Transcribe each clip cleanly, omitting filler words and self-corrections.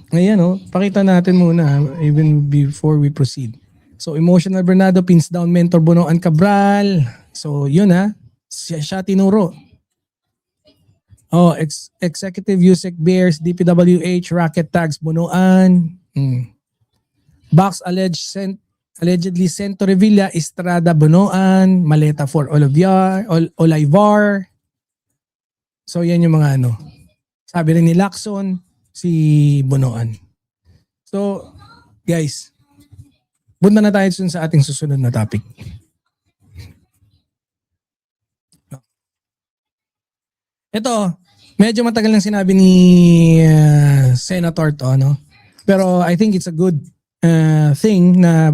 Ayan pakita natin muna even before we proceed. So Emotional Bernardo pins down mentor Bonoan Cabral. So yun siya tinuro. Executive USEC Bears, DPWH, Rocket Tags Bonoan. Box allegedly sent to Revilla, Estrada Bonoan, Maleta for Olivar. So yan yung mga Sabi rin ni Lacson, si Bonoan. So, guys, punta na tayo sa ating susunod na topic. Ito, medyo matagal nang sinabi ni Senator to, Pero I think it's a good thing na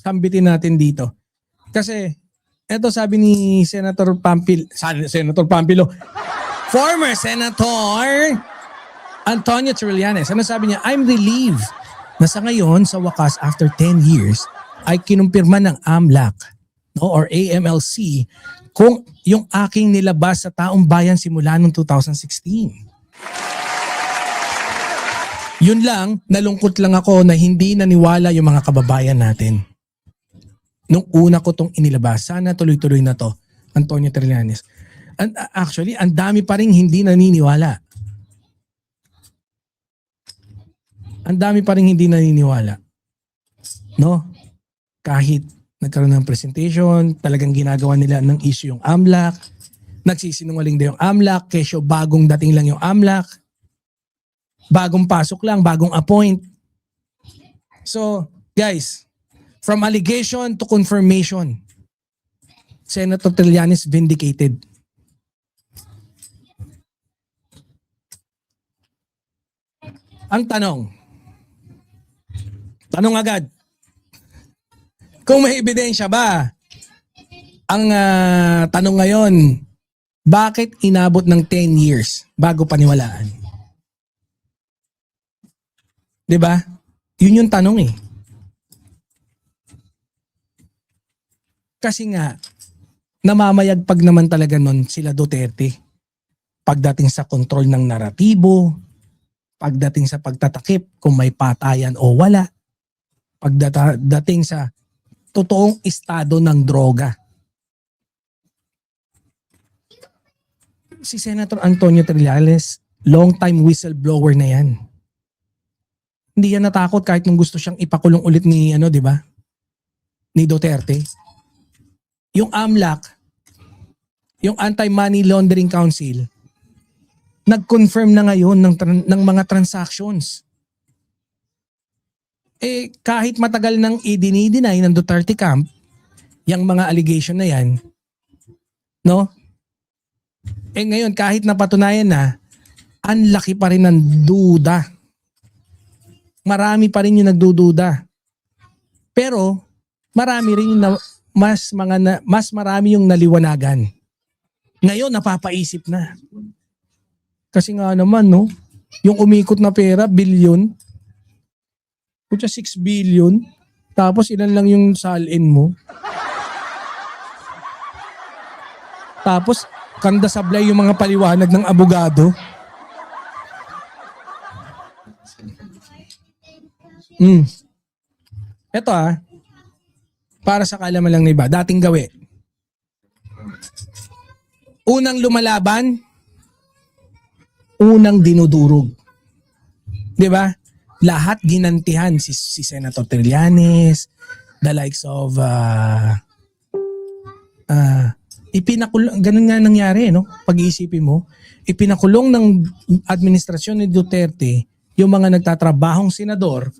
sambitin natin dito. Kasi, ito sabi ni Senator Pampilo, former Senator Antonio Trillanes. Ano sabi niya? I'm relieved na sa ngayon, sa wakas, after 10 years, ay kinumpirma ng AMLAC or AMLC kung yung aking nilabas sa taong bayan simula noong 2016. Yun lang, nalungkot lang ako na hindi naniwala yung mga kababayan natin. Nung una ko tong inilabas, sana tuloy-tuloy na to, Antonio Trillanes. And actually, ang dami pa rin hindi naniniwala. Ang dami pa rin hindi naniniwala. Kahit nagkaroon ng presentation, talagang ginagawa nila ng issue yung AMLAC, nagsisinungaling daw yung AMLAC, kesyo bagong dating lang yung AMLAC, bagong pasok lang, bagong appoint. So, guys, from allegation to confirmation, Senator Trillanes vindicated. Ang tanong agad, kung may ebidensya ba? Ang tanong ngayon, bakit inabot ng 10 years bago paniwalaan? 'Di ba? Yun yung tanong Kasi nga, namamayagpag naman talaga nun sila Duterte. Pagdating sa kontrol ng naratibo, pagdating sa pagtatakip kung may patayan o wala, pagdating sa totoong estado ng droga. Si Senator Antonio Trillanes, long time whistleblower na yan. Hindi yan natakot kahit nung gusto siyang ipakulong ulit ni di ba? Ni Duterte. Yung AMLAC, yung Anti-Money Laundering Council, nag-confirm na ngayon ng mga transactions. Kahit matagal nang i-deny ng Duterte camp, yung mga allegation na yan, ngayon kahit napatunayan na, ang laki pa rin ng duda. Marami pa rin yung nagdududa. Pero, marami rin yung mas marami yung naliwanagan. Ngayon, napapaisip na. Kasi nga naman, yung umikot na pera, bilyon. Kutsa 6 billion. Tapos ilan lang yung salin mo. Tapos, kanda sablay yung mga paliwanag ng abogado. Ito para sa kaalaman lang ng iba, dating gawi. Unang lumalaban, unang dinudurog. 'Di ba? Lahat ginantihan si Senator Trillanes, the likes of ipinakulong, ganun nga nangyari, Pag-iisipin mo, ipinakulong ng administrasyon ni Duterte yung mga nagtatrabahong senador,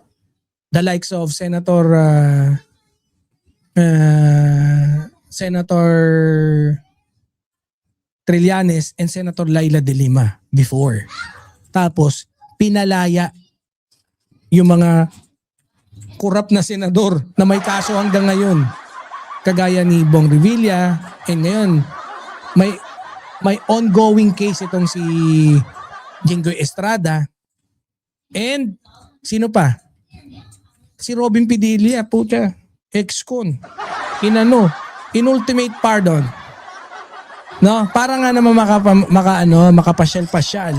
the likes of Senator Trillanes and Senator Laila de Lima before. Tapos, pinalaya yung mga korap na senador na may kaso hanggang ngayon. Kagaya ni Bong Revilla, and ngayon, may ongoing case itong si Jinggoy Estrada. And, sino pa? Si Robin Padilla, pucha, ex-con. In-ultimate pardon. Para nga naman makapasyal-pasyal.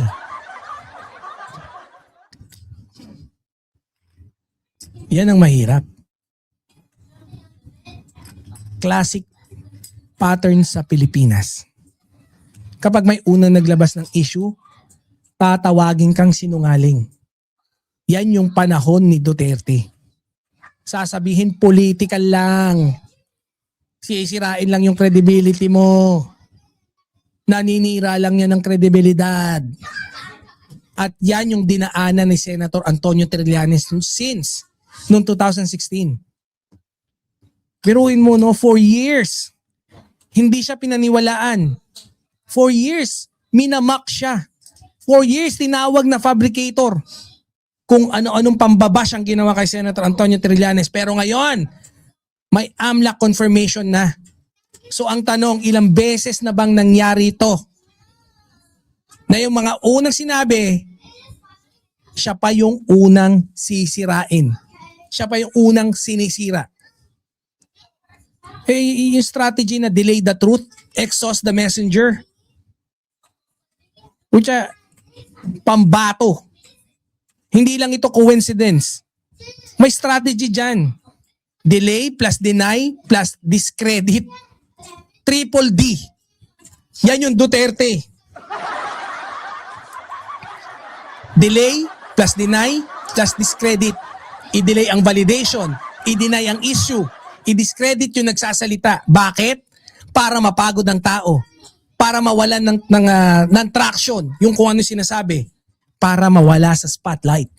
Yan ang mahirap. Classic pattern sa Pilipinas. Kapag may unang naglabas ng issue, tatawagin kang sinungaling. Yan yung panahon ni Duterte. Sasabihin political lang. Sisirain lang yung credibility mo. Naninira lang yan ng kredibilidad. At yan yung dinaanan ni Senator Antonio Trillanes since noong 2016. Biruin mo, no, 4 years. Hindi siya pinaniwalaan. 4 years, minamak siya. 4 years, tinawag na fabricator. Kung ano-anong pambabash ang ginawa kay Senator Antonio Trillanes. Pero ngayon, may AMLAC confirmation na. So ang tanong, ilang beses na bang nangyari ito? Na yung mga unang sinabi, siya pa yung unang sisirain. Siya pa yung unang sinisira. Eh, yung strategy na delay the truth, exhaust the messenger. Kutya, pambato. Hindi lang ito coincidence. May strategy dyan. Delay plus deny plus discredit. Triple D. Yan yung Duterte. Delay plus deny plus discredit. I-delay ang validation. I-deny ang issue. I-discredit yung nagsasalita. Bakit? Para mapagod ang tao. Para mawalan ng traction yung kung ano sinasabi. Para mawala sa spotlight.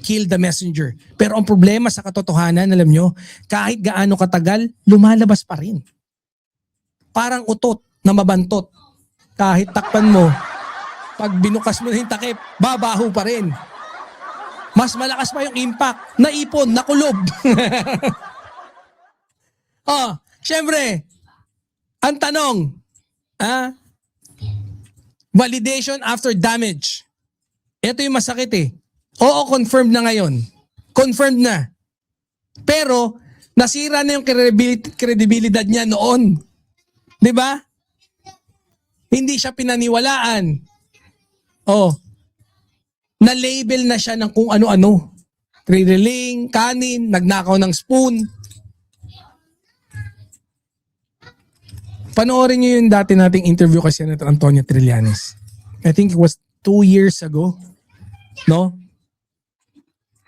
Kill the messenger. Pero ang problema sa katotohanan, alam nyo, kahit gaano katagal, lumalabas pa rin. Parang utot na mabantot. Kahit takpan mo, pag binukas mo na yung takip, babaho pa rin. Mas malakas pa yung impact. Naipon, nakulob. Syempre, ang tanong, validation after damage. Ito yung masakit eh. Oo, confirmed na ngayon. Confirmed na. Pero, nasira na yung credibility niya noon. 'Di ba? Hindi siya pinaniwalaan. Na-label na siya ng kung ano-ano. Trireling, kanin, nagnakaw ng spoon. Panoorin niyo yung dati nating interview kay Senator Antonio Trillanes. I think it was 2 years ago. No?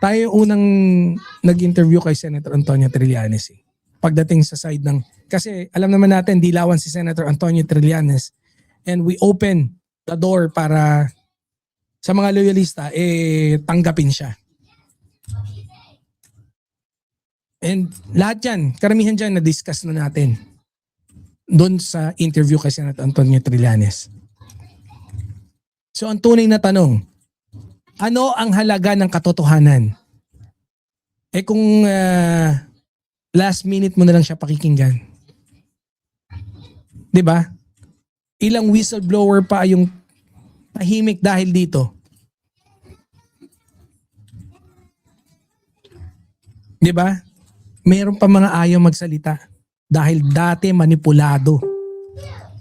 Tayo unang nag-interview kay Senator Antonio Trillanes. Pagdating sa side ng... Kasi alam naman natin, dilawan si Senator Antonio Trillanes. And we open the door para sa mga loyalista, tanggapin siya. And lahat yan, karamihan dyan na-discuss na natin doon sa interview kay Senator Antonio Trillanes. So ang tunay na tanong, ano ang halaga ng katotohanan? Kung last minute mo na lang siya pakikinggan. 'Di ba? Ilang whistleblower pa yung tahimik dahil dito. 'Di ba? Meron pa mga ayaw magsalita dahil dati manipulado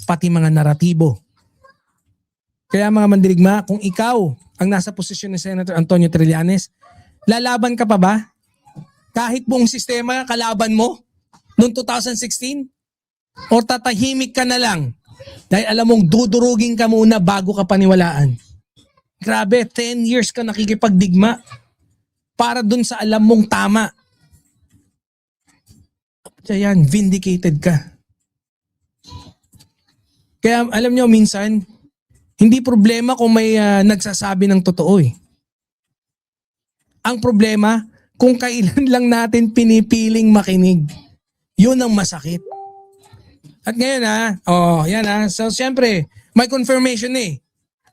pati mga naratibo. Kaya mga mandirigma, kung ikaw ang nasa posisyon ni Senator Antonio Trillanes, lalaban ka pa ba? Kahit buong sistema kalaban mo noong 2016? O tatahimik ka na lang dahil alam mong dudurugin ka muna bago ka paniwalaan? Grabe, 10 years ka nakikipagdigma para dun sa alam mong tama. Kaya yan, vindicated ka. Kaya alam nyo, minsan, hindi problema kung may nagsasabi ng totoo eh. Ang problema, kung kailan lang natin pinipiling makinig. Yun ang masakit. At ngayon yan so siyempre, may confirmation eh.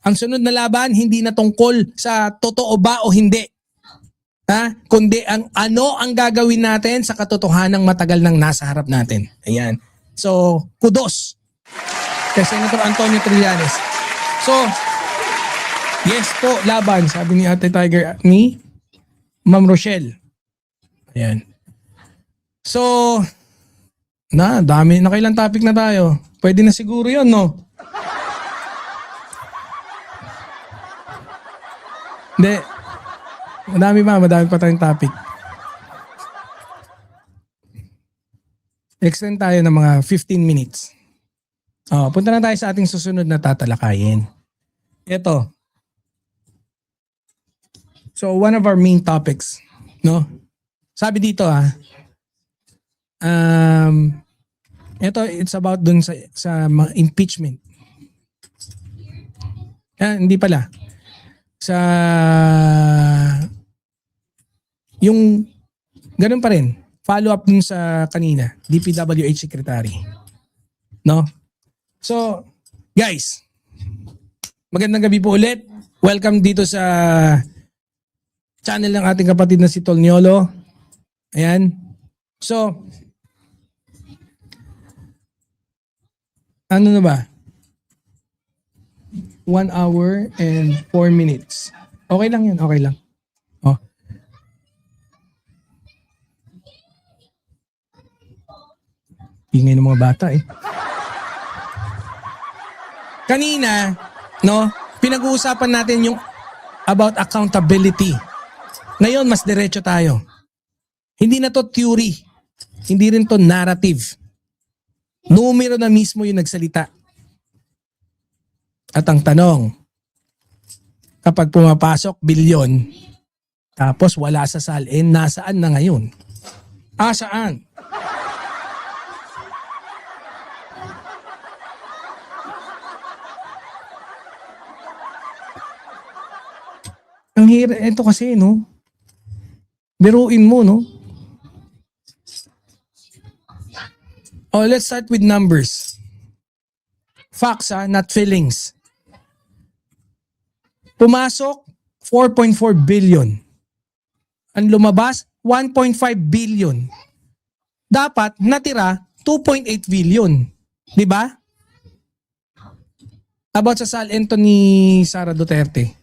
Ang sunod na laban, hindi na tungkol sa totoo ba o hindi. Kundi ang ano ang gagawin natin sa katotohanang matagal nang nasa harap natin. Ayan. So, kudos kay Senator Antonio Trillanes. So, yes po, laban, sabi ni Ate Tiger, ni Ma'am Rochelle. Ayan. So, dami, nakailang topic na tayo. Pwede na siguro yun, no? Hindi. Madami pa tayong topic. Extend tayo ng mga 15 minutes. Punta na tayo sa ating susunod na tatalakayin. Ito. So one of our main topics, no? Sabi dito ito it's about dun sa mga impeachment. Hindi pala. Sa yung ganun pa rin. Follow up dun sa kanina, DPWH Secretary. No? So, guys, magandang gabi po ulit. Welcome dito sa channel ng ating kapatid na si Tolniolo. Ayan. So, ano na ba? 1 hour and 4 minutes. Okay lang yan, okay lang. Ingay ng mga bata eh. Kanina, no, pinag-uusapan natin yung about accountability. Ngayon, mas diretso tayo. Hindi na to theory. Hindi rin to narrative. Numero na mismo yung nagsalita. At ang tanong, kapag pumapasok, bilyon, tapos wala sa salin, nasaan na ngayon? Saan? Ang hirap, ito kasi, no? Biruin mo, no? Let's start with numbers. Facts, not feelings. Pumasok, 4.4 billion. Ang lumabas, 1.5 billion. Dapat natira, 2.8 billion. Di ba? About sa salento ni Sara Duterte.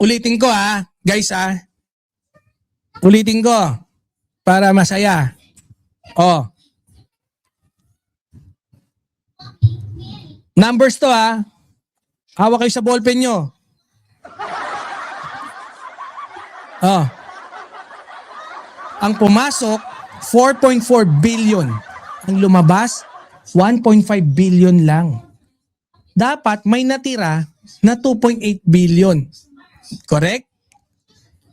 Ulitin ko guys ulitin ko para masaya. Numbers to hawak kayo sa ballpen nyo. Ang pumasok 4.4 billion. Ang lumabas 1.5 billion lang. Dapat may natira na 2.8 billion. Correct?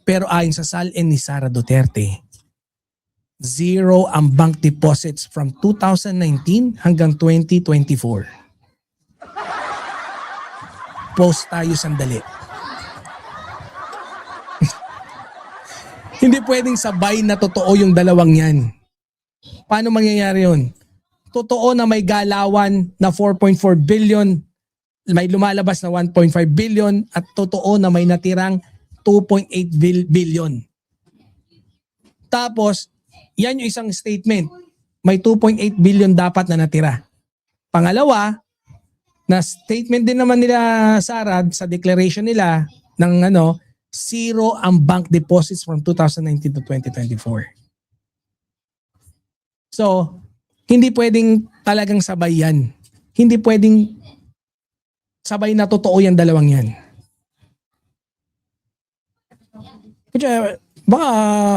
Pero ayon sa salin ni Sara Duterte, zero ang bank deposits from 2019 hanggang 2024. Post tayo sandali. Hindi pwedeng sabay na totoo yung dalawang yan. Paano mangyayari yun? Totoo na may galawan na 4.4 billion, may lumalabas na 1.5 billion at totoo na may natirang 2.8 billion. Tapos, yan yung isang statement. May 2.8 billion dapat na natira. Pangalawa, na statement din naman nila Sara sa declaration nila ng zero ang bank deposits from 2019 to 2024. So, hindi pwedeng talagang sabay yan. Hindi pwedeng sabay na totoo yung dalawang yan. Kaya, baka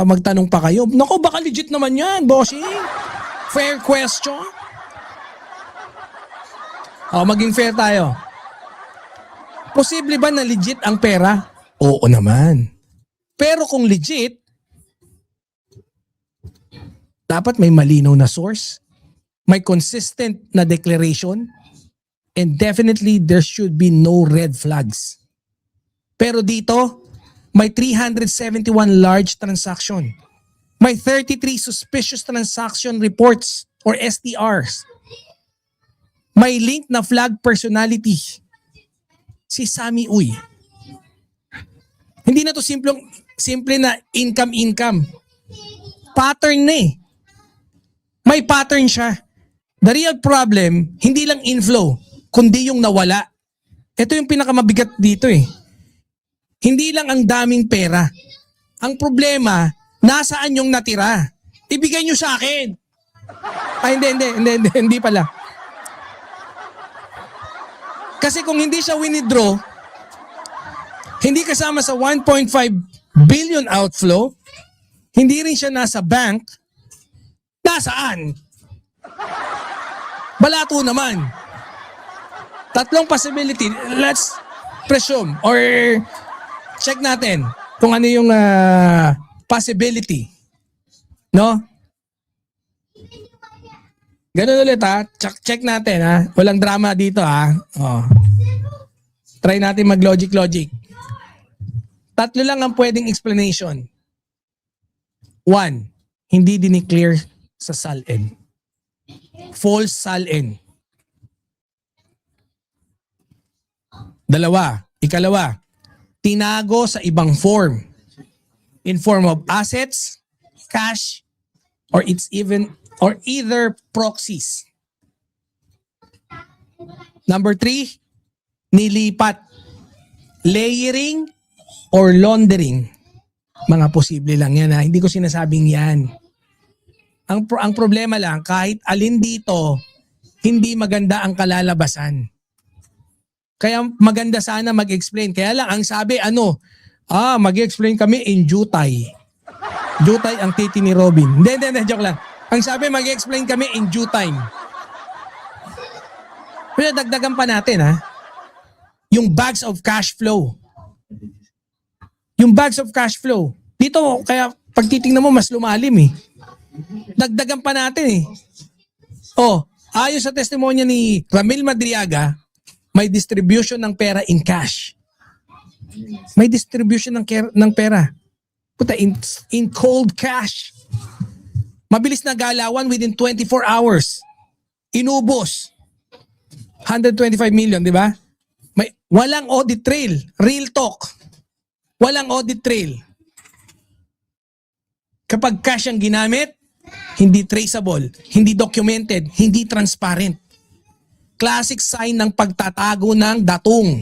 magtanong pa kayo, naku, baka legit naman yan, bossing. Fair question. Maging fair tayo. Posible ba na legit ang pera? Oo naman. Pero kung legit, dapat may malinaw na source, may consistent na declaration, and definitely there should be no red flags. Pero dito, may 371 large transaction. May 33 suspicious transaction reports or STRs. May link na flag personality. Si Sammy Uy. Hindi na to simple na income. Pattern na eh. May pattern siya. The real problem, hindi lang inflow, kundi yung nawala. Ito yung pinakamabigat dito eh. Hindi lang ang daming pera. Ang problema, nasaan yung natira? Ibigay nyo sa akin. Hindi pala. Kasi kung hindi siya winidraw, hindi kasama sa 1.5 billion outflow, hindi rin siya nasa bank, nasaan? Balato naman. Tatlong possibility. Let's presume or check natin kung ano yung possibility. No? Ganun ulit ha. Check natin ha. Walang drama dito ha. Oh. Try natin mag-logic. Tatlo lang ang pwedeng explanation. One, hindi dineclare sa SALN. False SALN. Ikalawa, tinago sa ibang form. In form of assets, cash, or either proxies. Number 3, nilipat, layering, or laundering. Mga posible lang yan ha. Hindi ko sinasabing yan. Ang problema lang, kahit alin dito, hindi maganda ang kalalabasan. Kaya maganda sana mag-explain. Kaya lang, ang sabi, mag-explain kami in Jutay. Jutay ang titi ni Robin. Hindi, joke lang. Ang sabi, mag-explain kami in due time. Pero dagdagan pa natin ha. Yung bags of cash flow. Yung bags of cash flow. Dito, kaya pag titingnan mo, mas lumalim eh. Dagdagan pa natin eh. Ayon sa testimonya ni Ramil Madriaga, may distribution ng pera in cash. May distribution ng pera. Puta, in cold cash. Mabilis na galawan within 24 hours. Inubos. 125 million, di ba? Walang audit trail. Real talk. Walang audit trail. Kapag cash ang ginamit, hindi traceable, hindi documented, hindi transparent. Classic sign ng pagtatago ng datong.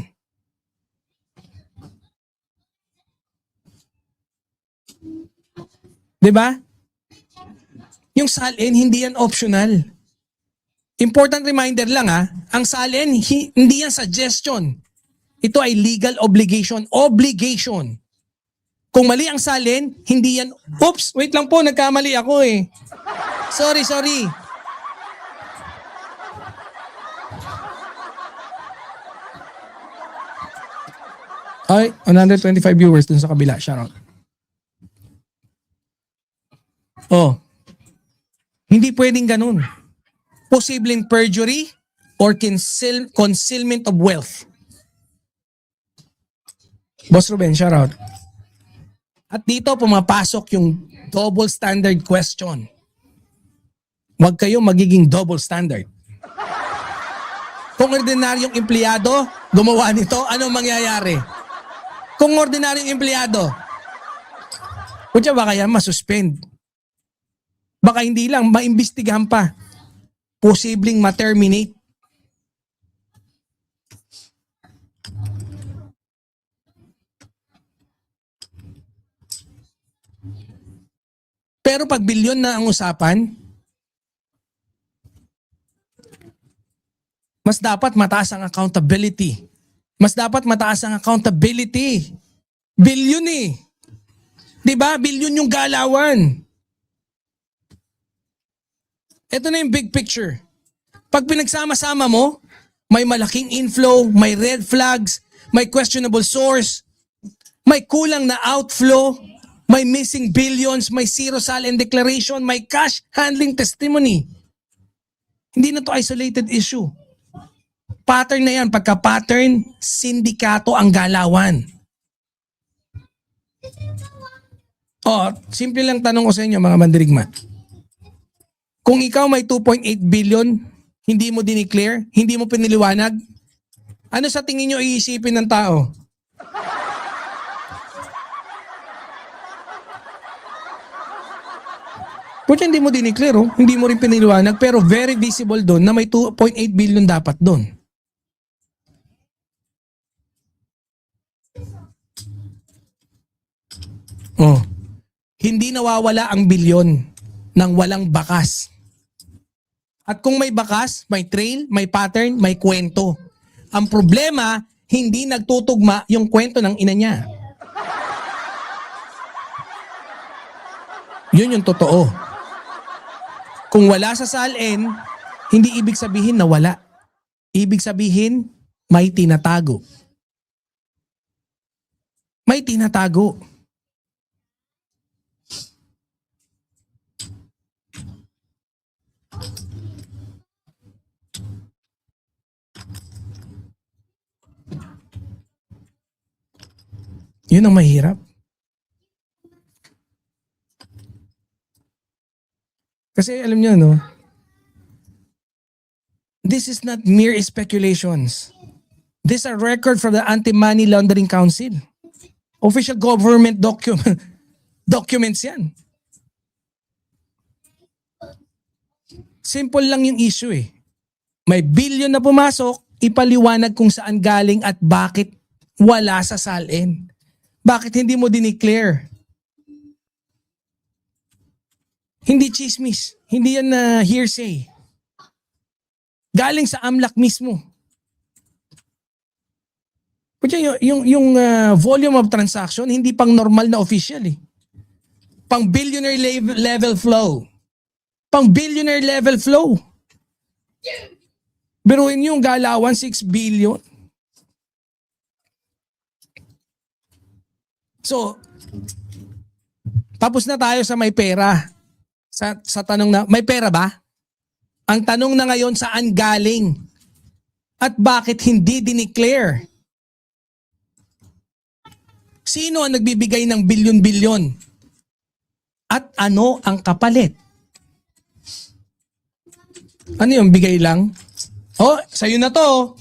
Diba? Yung SALN, hindi yan optional. Important reminder lang ang SALN, hindi yan suggestion. Ito ay legal obligation. Obligation. Kung mali ang SALN, hindi yan, oops, wait lang po, nagkamali ako eh. Sorry. Ay, 125 viewers dun sa kabila. Shoutout. Hindi pwedeng ganun. Posibleng perjury or concealment of wealth. Boss Ruben, shoutout. At dito pumapasok yung double standard question. Huwag kayo magiging double standard. Kung ordinaryong empleyado gumawa nito, anong mangyayari? Kung ordinaryong empleyado, kutya baka yan masuspend. Baka hindi lang, maimbestigahan pa. Posibleng ma-terminate. Pero pag bilyon na ang usapan, mas dapat mataas ang accountability. Bilyon eh. Diba? Bilyon yung galawan. Ito na yung big picture. Pag pinagsama-sama mo, may malaking inflow, may red flags, may questionable source, may kulang na outflow, may missing billions, may zero SALN declaration, may cash handling testimony. Hindi na to isolated issue. Pattern na yan. Pagka-pattern, sindikato ang galawan. Simple lang tanong ko sa inyo mga mandirigma. Kung ikaw may 2.8 billion, hindi mo dineclare, hindi mo piniliwanag, ano sa tingin nyo iisipin ng tao? Kung hindi mo dineclare, hindi mo rin piniliwanag, pero very visible doon na may 2.8 billion dapat doon. Hindi nawawala ang bilyon nang walang bakas. At kung may bakas, may trail, may pattern, may kwento. Ang problema, hindi nagtutugma yung kwento ng ina niya. Yun yung totoo. Kung wala sa salin, hindi ibig sabihin na wala. Ibig sabihin, may tinatago. May tinatago. Yun ang mahirap. Kasi alam niyo, no? This is not mere speculations. This is a record from the Anti-Money Laundering Council. Official government documents yan. Simple lang yung issue eh. May billion na pumasok, ipaliwanag kung saan galing at bakit wala sa salin. Bakit hindi mo dineclare? Hindi chismis. Hindi yan na hearsay. Galing sa AMLAC mismo. Kaya yung volume of transaction, hindi pang normal na official eh. Pang billionaire level flow. Pang billionaire level flow. Biruin yung galawan, 6 billion. So, tapos na tayo sa may pera. Sa tanong na, may pera ba? Ang tanong na ngayon, saan galing? At bakit hindi dineclare? Sino ang nagbibigay ng bilyon-bilyon? At ano ang kapalit? Ano yung bigay lang? Oh, sa'yo na to.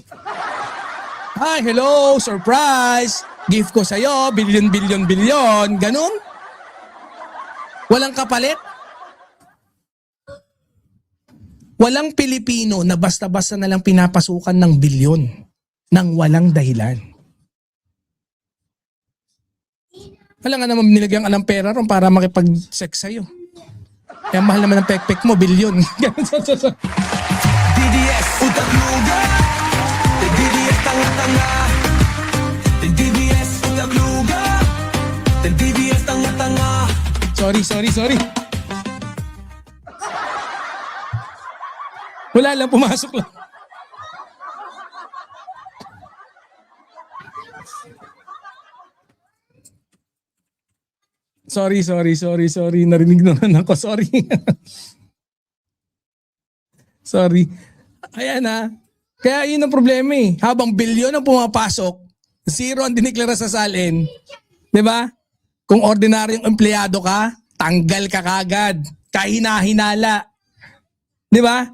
Hi, hello, surprise. Gift ko sa'yo, bilyon. Ganun? Walang kapalit? Walang Pilipino na basta-basta na lang pinapasukan ng bilyon nang walang dahilan. Wala nga naman nilagyan ka ng pera ron para makipag-sex sa'yo. Kaya mahal naman ng pek-pek mo, bilyon. DDS, utak luga. DDS, tanga-tanga. DDS, utak luga. DDS, tanga-tanga. Sorry. Wala lang, pumasok lang. Sorry. Narinig naman ako. Sorry. Sorry. Ayan ha. Kaya yun ang problema eh. Habang bilyon ang pumapasok, zero ang diniklara sa salin. Diba? Kung ordinaryong empleyado ka, tanggal ka kagad. Kahina-hinala. Diba?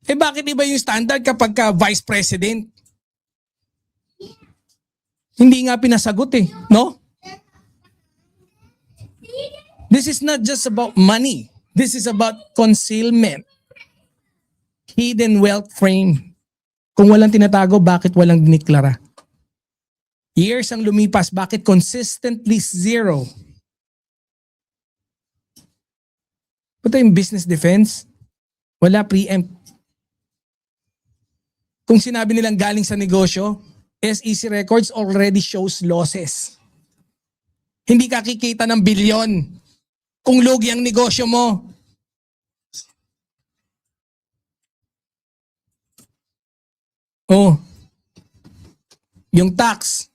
Eh bakit iba yung standard kapag ka vice president? Hindi nga pinasagot eh. No? This is not just about money. This is about concealment. Hidden wealth frame. Kung walang tinatago, bakit walang diniklara? Years ang lumipas, bakit consistently zero? Ito yung business defense. Wala preempt. Kung sinabi nilang galing sa negosyo, SEC records already shows losses. Hindi ka kikita ng bilyon kung lugi ang negosyo mo. Oh. Yung tax.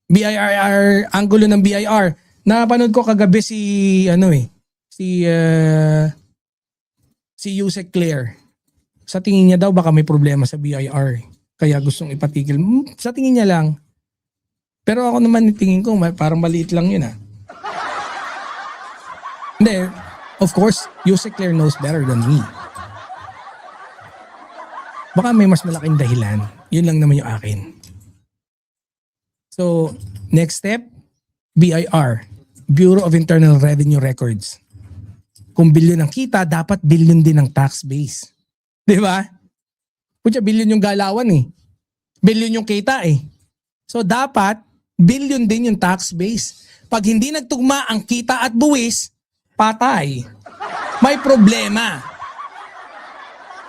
BIR, anggulo ng BIR. Napanood ko kagabi si Yusek Claire. Sa tingin niya daw baka may problema sa BIR. Kaya gustong ipatigil. Sa tingin niya lang. Pero ako naman tingin ko parang maliit lang yun ah. Hindi, of course, Yusek Claire knows better than me. Baka may mas malaking dahilan. Yun lang naman yung akin. So, next step, BIR, Bureau of Internal Revenue Records. Kung bilyon ang kita, dapat bilyon din ang tax base. Di ba? Kutya, bilyon yung galawan eh. Bilyon yung kita eh. So, dapat bilyon din yung tax base. Pag hindi nagtugma ang kita at buwis, patay. May problema.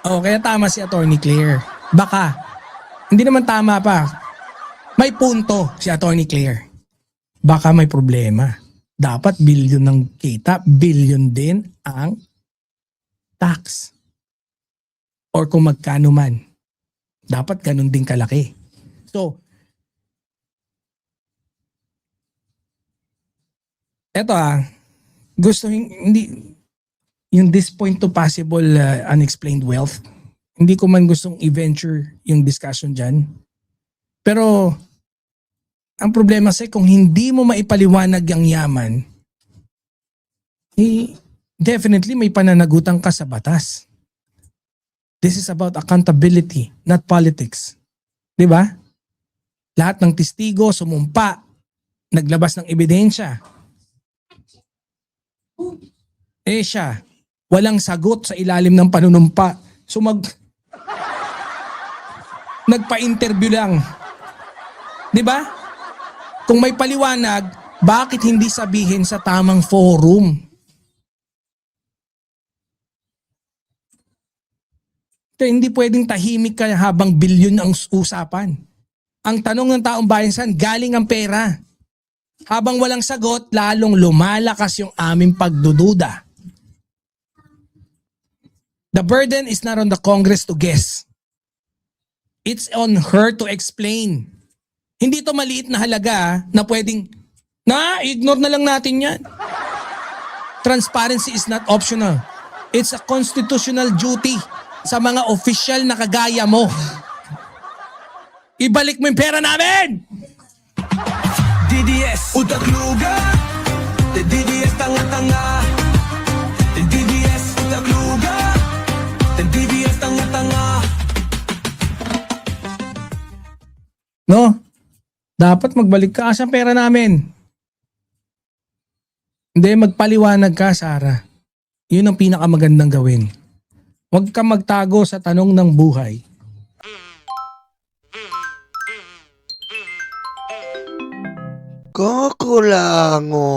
Oh, kaya tama si Attorney Claire. Baka. Hindi naman tama pa. May punto si Attorney Claire. Baka may problema. Dapat bilyon ng kita, bilyon din ang tax. Or kung magkano man. Dapat ganun din kalaki. So, eto gusto hindi yung this point to possible unexplained wealth. Hindi ko man gustong i-venture yung discussion dyan. Pero, ang problema kasi kung hindi mo maipaliwanag ang yaman, definitely may pananagutan ka sa batas. This is about accountability, not politics. Di ba? Lahat ng testigo sumumpa, naglabas ng ebidensya. Siya, walang sagot sa ilalim ng panunumpa. So nagpa-interview lang. 'Di ba? Kung may paliwanag, bakit hindi sabihin sa tamang forum? Kaya hindi pwedeng tahimik ka habang bilyon ang usapan. Ang tanong ng taong bayan, saan galing ang pera? Habang walang sagot, lalong lumalakas yung aming pagdududa. The burden is not on the Congress to guess. It's on her to explain. Hindi to maliit na halaga na pwedeng, ignore na lang natin yan. Transparency is not optional. It's a constitutional duty sa mga official na kagaya mo. Ibalik mo yung pera namin! DDS utak luga, DDS tanga-tanga, DDS utak luga, DDS tanga-tanga. No? Dapat magbalik ka sa pera namin. Hindi, magpaliwanag ka, Sarah. Yun ang pinakamagandang gawin. Huwag ka magtago sa tanong ng buhay. Kukulango.